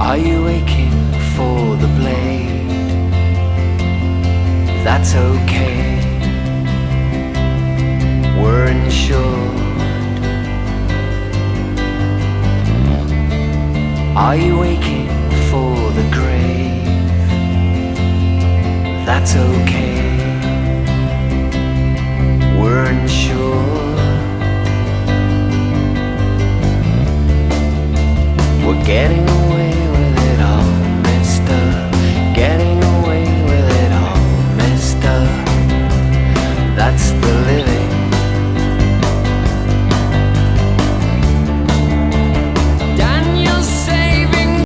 Are you aching for the blade? That's okay, we're insured. Are you aching for the grave? That's okay, we're insured. We're getting